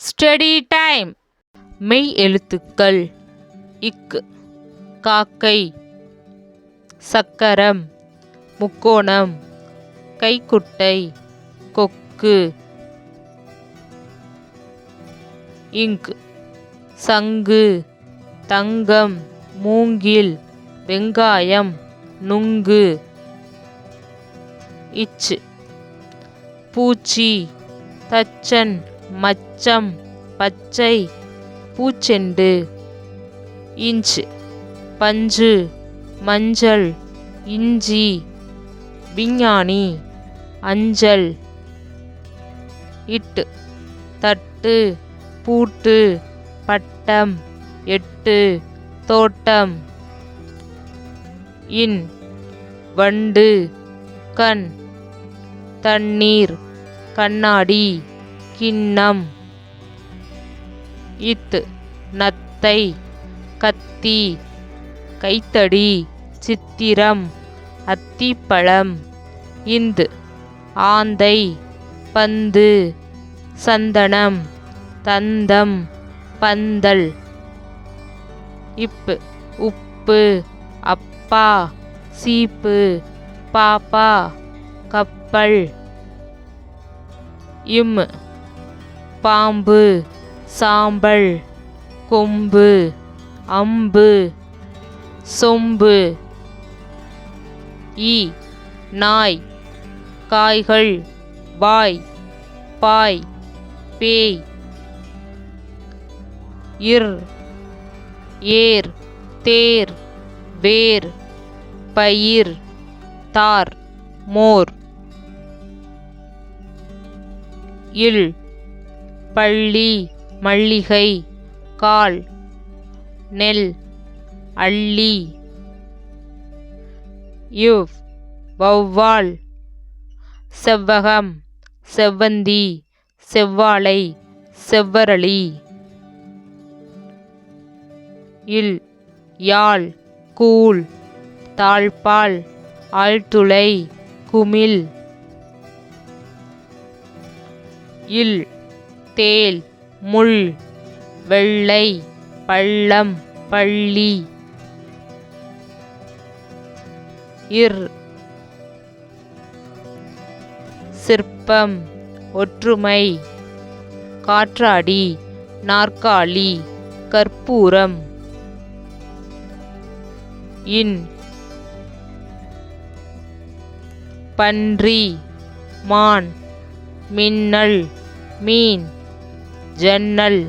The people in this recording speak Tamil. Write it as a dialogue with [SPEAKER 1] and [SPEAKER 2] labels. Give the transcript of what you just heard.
[SPEAKER 1] Study time. மெய் எழுத்துக்கள். இக்கு காக்கை, சக்கரம், முக்கோணம், கைக்குட்டை, கொக்கு. இங்க் சங்கு, தங்கம், மூங்கில், வெங்காயம், நுங்கு. இச் பூச்சி, தச்சன், மச்சம், பச்சை, பூச்செண்டு. இஞ்ச் பஞ்சு, மஞ்சள், இஞ்சி, விஞ்ஞானி, அஞ்சல். இட் தட்டு, பூட்டு, பட்டம், எட்டு, தோட்டம். இன் வண்டு, கண், தண்ணீர், கண்ணாடி, கிண்ணம். இத் நத்தை, கத்தி, கைத்தடி, சித்திரம், அத்திப்பழம். இந்த் ஆந்தை, பந்து, சந்தனம், தந்தம், பந்தல். இப் உப்பு, அப்பா, சீப்பு, பாப்பா, கப்பல். இம் பாம்பு, சாம்பல், கொம்பு, அம்பு, சொம்பு. ஈ நாய், காய்கள், வாய், பாய், பேய். இர் ஏர், தேர், வேர், பயிர், தார், மோர். இல் பள்ளி, மல்லிகை, கால், நெல், அள்ளி. இவ் வௌவால், செவ்வகம், செவ்வந்தி, செவ்வாழை, செவ்வரளி. இல் யாழ், கூழ், தாழ்ப்பாள், ஆழ்துளை, குமிழ். இல் தேல், முள், வெள்ளை, பள்ளம், பள்ளி. இர் சிற்பம், ஒற்றுமை, காற்றாடி, நாற்காலி, கற்பூரம். இன் பன்றி, மான், மின்னல், மீன், ஜன்னல்.